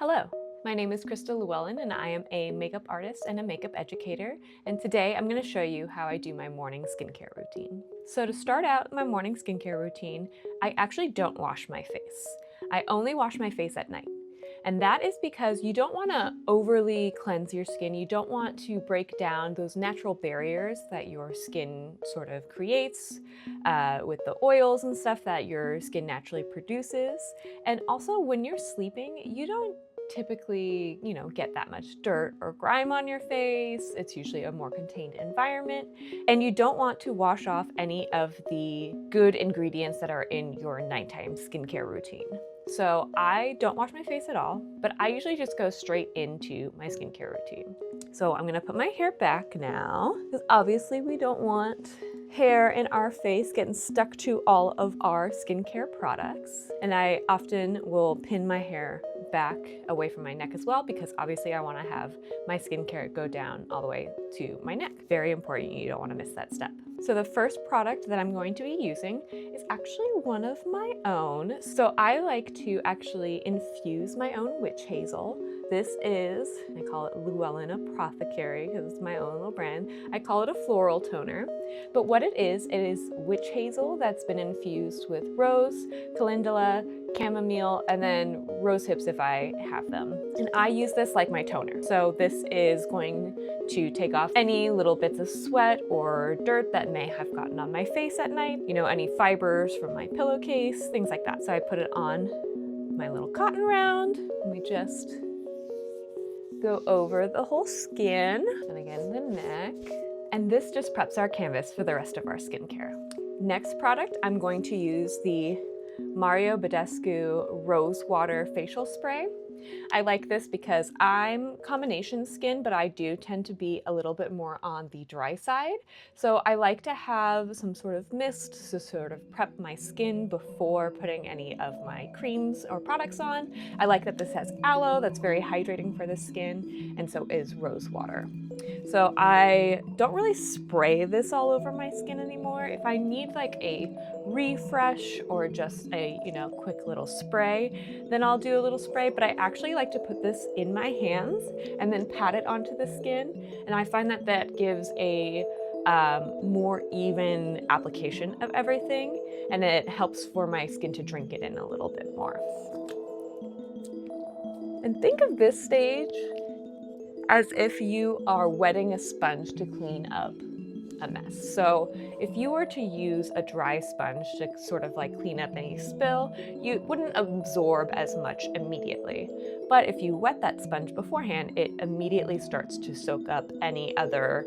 Hello, my name is Llewellyn and I am a makeup artist and a makeup educator, and today I'm going to show you how I do my morning skincare routine. So to start out my morning skincare routine, I actually don't wash my face. I only wash my face at night. And that is because you don't want to overly cleanse your skin. You don't want to break down those natural barriers that your skin sort of creates with the oils and stuff that your skin naturally produces. And also when you're sleeping, you don't typically, get that much dirt or grime on your face. It's usually a more contained environment. And you don't want to wash off any of the good ingredients that are in your nighttime skincare routine. So I don't wash my face at all, but I usually just go straight into my skincare routine. So I'm gonna put my hair back now, because obviously we don't want hair in our face getting stuck to all of our skincare products. And I often will pin my hair back away from my neck as well, because obviously I want to have my skincare go down all the way to my neck. Very important, you don't want to miss that step. So the first product that I'm going to be using is actually one of my own. So I like to actually infuse my own witch hazel. This is, I call it Llewellyn Apothecary because it's my own little brand. I call it a floral toner, but what it is witch hazel that's been infused with rose, calendula, chamomile, and then rose hips if I have them. And I use this like my toner. So this is going to take off any little bits of sweat or dirt that may have gotten on my face at night, any fibers from my pillowcase, things like that. So I put it on my little cotton round, and we just go over the whole skin, and again the neck. And this just preps our canvas for the rest of our skincare. Next product, I'm going to use the Mario Badescu Rose Water Facial Spray. I like this because I'm combination skin, but I do tend to be a little bit more on the dry side. So I like to have some sort of mist to sort of prep my skin before putting any of my creams or products on. I like that this has aloe, that's very hydrating for the skin, and so is rose water. So I don't really spray this all over my skin anymore. If I need like a refresh or just a, quick little spray, then I'll do a little spray, but I actually like to put this in my hands and then pat it onto the skin. And I find that that gives a more even application of everything, and it helps for my skin to drink it in a little bit more. And think of this stage as if you are wetting a sponge to clean up a mess. So if you were to use a dry sponge to sort of like clean up any spill, you wouldn't absorb as much immediately. But if you wet that sponge beforehand, it immediately starts to soak up any other,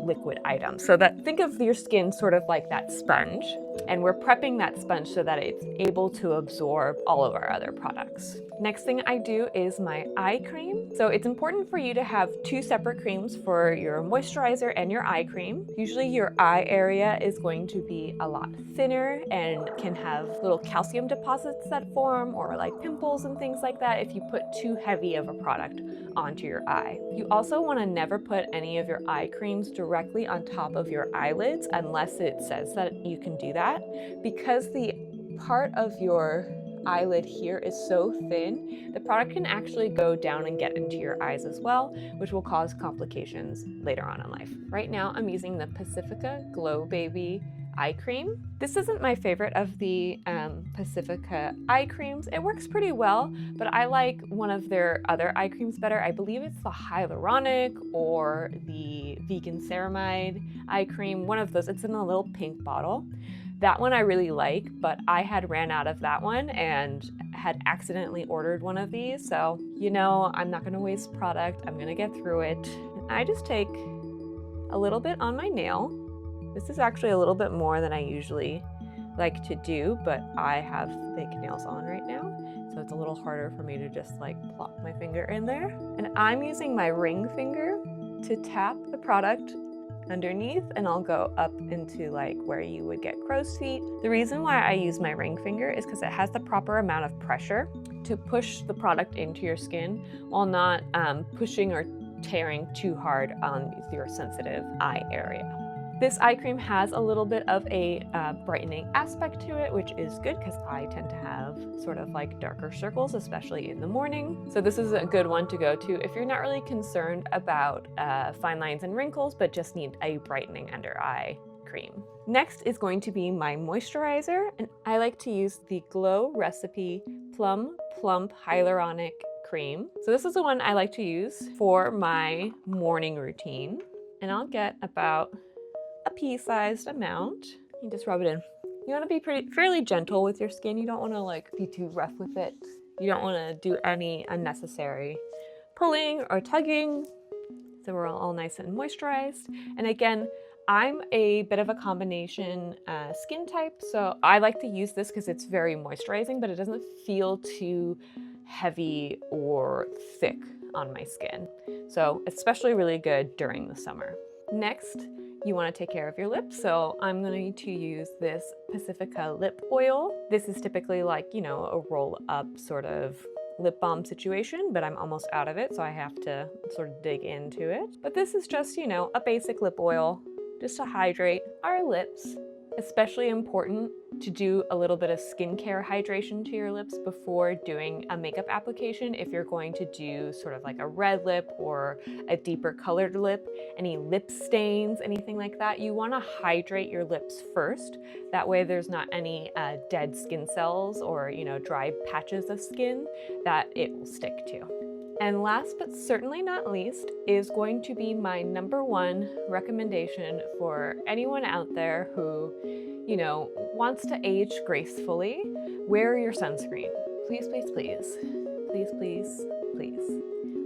liquid items. So think of your skin sort of like that sponge, and we're prepping that sponge so that it's able to absorb all of our other products. Next thing I do is my eye cream. So it's important for you to have two separate creams for your moisturizer and your eye cream. Usually your eye area is going to be a lot thinner and can have little calcium deposits that form, or like pimples and things like that if you put too heavy of a product onto your eye. You also want to never put any of your eye creams directly on top of your eyelids unless it says that you can do that, because the part of your eyelid here is so thin, the product can actually go down and get into your eyes as well, which will cause complications later on in life. Right now, I'm using the Pacifica Glow Baby eye cream. This isn't my favorite of the Pacifica eye creams. It works pretty well, but I like one of their other eye creams better. I believe it's the hyaluronic or the vegan ceramide eye cream, one of those. It's in a little pink bottle. That one I really like, but I had ran out of that one and had accidentally ordered one of these. So, I'm not gonna waste product. I'm gonna get through it. I just take a little bit on my nail. This is actually a little bit more than I usually like to do, but I have thick nails on right now, so it's a little harder for me to just like plop my finger in there. And I'm using my ring finger to tap the product underneath, and I'll go up into like where you would get crow's feet. The reason why I use my ring finger is because it has the proper amount of pressure to push the product into your skin while not pushing or tearing too hard on your sensitive eye area. This eye cream has a little bit of a brightening aspect to it, which is good because I tend to have sort of like darker circles, especially in the morning. So this is a good one to go to if you're not really concerned about fine lines and wrinkles, but just need a brightening under eye cream. Next is going to be my moisturizer, and I like to use the Glow Recipe Plum Plump Hyaluronic Cream. So this is the one I like to use for my morning routine, and I'll get about a pea-sized amount. You just rub it in. You want to be fairly gentle with your skin. You don't want to like be too rough with it. You don't want to do any unnecessary pulling or tugging. So we're all nice and moisturized. And again, I'm a bit of a combination skin type, so I like to use this because it's very moisturizing, but it doesn't feel too heavy or thick on my skin. So especially really good during the summer. Next, you want to take care of your lips, so I'm going to use this Pacifica lip oil. This is typically like, you know, a roll up sort of lip balm situation, but I'm almost out of it, so I have to sort of dig into it. But this is just, you know, a basic lip oil just to hydrate our lips. Especially important to do a little bit of skincare hydration to your lips before doing a makeup application. If you're going to do sort of like a red lip or a deeper colored lip, any lip stains, anything like that, you want to hydrate your lips first. That way there's not any dead skin cells or, you know, dry patches of skin that it will stick to. And last but certainly not least is going to be my #1 recommendation for anyone out there who, you know, wants to age gracefully. Wear your sunscreen. Please, please, please. Please, please, please.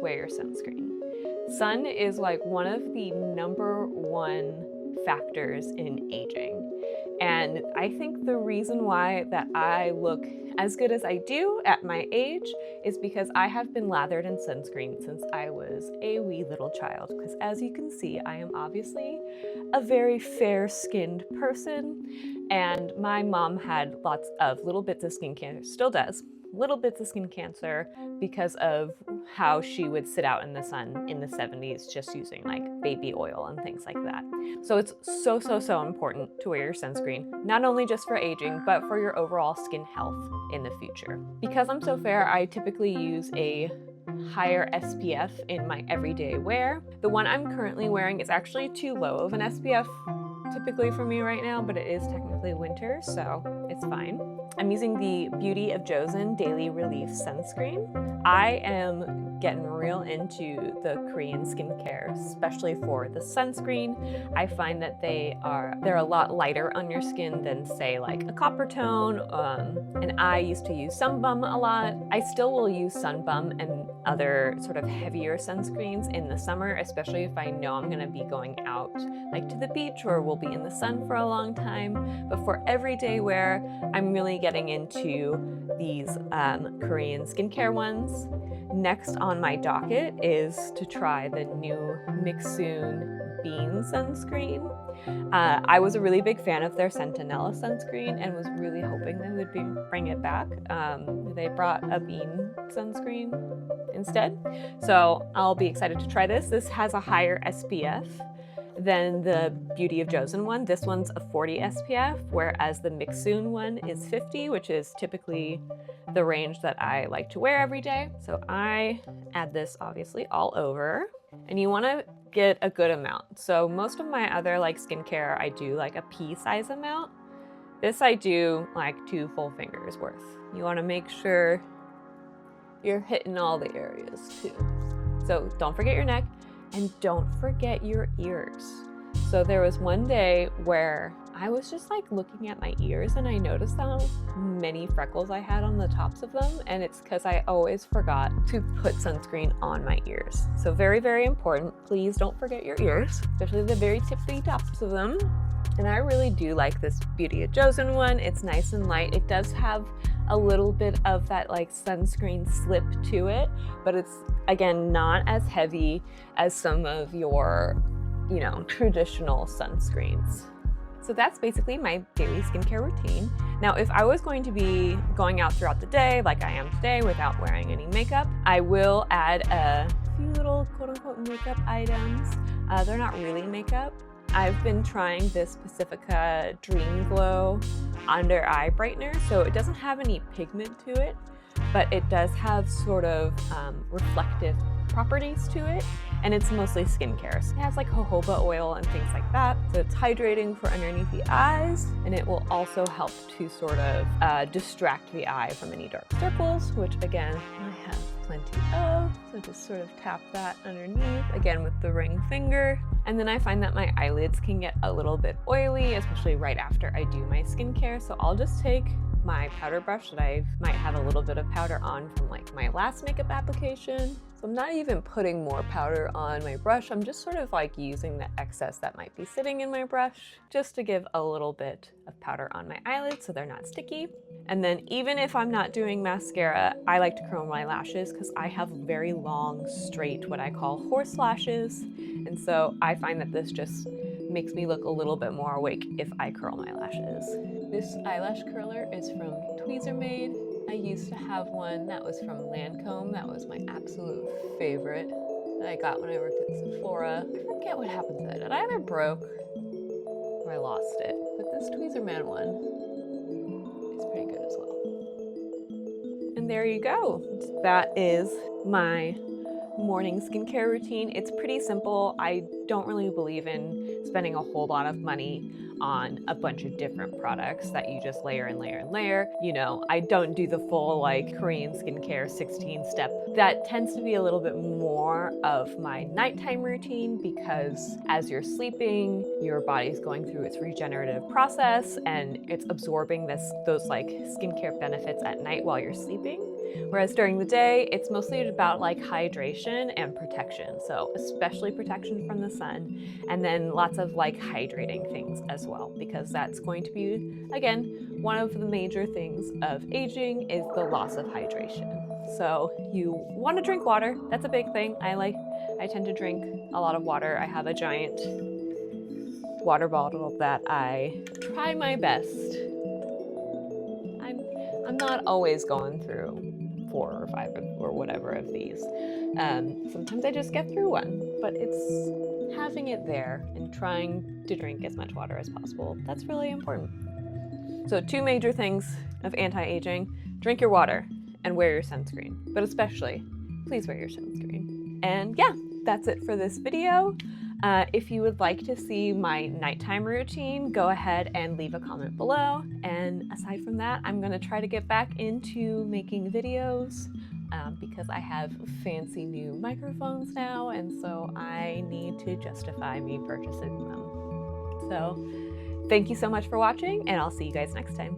Wear your sunscreen. Sun is like one of the #1 factors in aging. And I think the reason why that I look as good as I do at my age is because I have been lathered in sunscreen since I was a wee little child. Because as you can see, I am obviously a very fair-skinned person, and my mom had lots of little bits of skin cancer, still does, little bits of skin cancer because of how she would sit out in the sun in the 70s just using like baby oil and things like that. So it's so, so, so important to wear your sunscreen, not only just for aging, but for your overall skin health in the future. Because I'm so fair, I typically use a higher SPF in my everyday wear. The one I'm currently wearing is actually too low of an SPF typically for me right now, but it is technically winter, so it's fine. I'm using the Beauty of Joseon Daily Relief Sunscreen. I am getting real into the Korean skincare, especially for the sunscreen. I find that they're a lot lighter on your skin than say like a copper tone, and I used to use Sunbum a lot. I still will use Sunbum and other sort of heavier sunscreens in the summer, especially if I know I'm gonna be going out like to the beach or we'll be in the sun for a long time. But for everyday wear, I'm really getting into these Korean skincare ones. Next on my docket is to try the new Mixsoon Bean sunscreen. I was a really big fan of their Centinela sunscreen and was really hoping they would bring it back. They brought a bean sunscreen instead. So I'll be excited to try this. This has a higher SPF than the Beauty of Joseon one. This one's a 40 SPF, whereas the Mixsoon one is 50, which is typically the range that I like to wear every day. So I add this obviously all over, and you want to get a good amount. So most of my other like skincare, I do like a pea-size amount. This I do like 2 full fingers worth. You want to make sure you're hitting all the areas too. So don't forget your neck. And don't forget your ears. So there was one day where I was just like looking at my ears and I noticed how many freckles I had on the tops of them, and it's because I always forgot to put sunscreen on my ears. So very, very important. Please don't forget your ears, especially the very tippy tops of them. And I really do like this Beauty of Joseon one. It's nice and light. It does have a little bit of that like sunscreen slip to it, but it's again not as heavy as some of your, you know, traditional sunscreens. So that's basically my daily skincare routine. Now, if I was going to be going out throughout the day, like I am today, without wearing any makeup, I will add a few little quote-unquote makeup items. They're not really makeup. I've been trying this Pacifica Dream Glow Under Eye Brightener. So it doesn't have any pigment to it, but it does have sort of reflective properties to it, and it's mostly skincare. So it has like jojoba oil and things like that. So it's hydrating for underneath the eyes, and it will also help to sort of distract the eye from any dark circles, which again, I have plenty of. So just sort of tap that underneath, again with the ring finger. And then I find that my eyelids can get a little bit oily, especially right after I do my skincare. So I'll just take my powder brush that I might have a little bit of powder on from like my last makeup application. So I'm not even putting more powder on my brush. I'm just sort of like using the excess that might be sitting in my brush just to give a little bit of powder on my eyelids so they're not sticky. And then even if I'm not doing mascara, I like to curl my lashes because I have very long, straight, what I call horse lashes. And so I find that this just makes me look a little bit more awake if I curl my lashes. This eyelash curler is from Tweezermade. I used to have one that was from Lancome. That was my absolute favorite that I got when I worked at Sephora. I forget what happened to it. It either broke or I lost it. But this Tweezermade one is pretty good as well. And there you go. That is my morning skincare routine. It's pretty simple. I don't really believe in spending a whole lot of money on a bunch of different products that you just layer and layer and layer. You know, I don't do the full like Korean skincare 16-step. That tends to be a little bit more of my nighttime routine because as you're sleeping, your body's going through its regenerative process and it's absorbing those like skincare benefits at night while you're sleeping. Whereas during the day, it's mostly about like hydration and protection. So especially protection from the sun, and then lots of like hydrating things as well, because that's going to be, again, one of the major things of aging is the loss of hydration. So you want to drink water. That's a big thing. I tend to drink a lot of water. I have a giant water bottle that I try my best. I'm not always going through 4 or 5 or whatever of these. Sometimes I just get through one, but it's having it there and trying to drink as much water as possible. That's really important. So 2 major things of anti-aging: drink your water and wear your sunscreen, but especially please wear your sunscreen. And yeah, that's it for this video. If you would like to see my nighttime routine, go ahead and leave a comment below. And aside from that, I'm going to try to get back into making videos because I have fancy new microphones now, and so I need to justify me purchasing them. So thank you so much for watching, and I'll see you guys next time.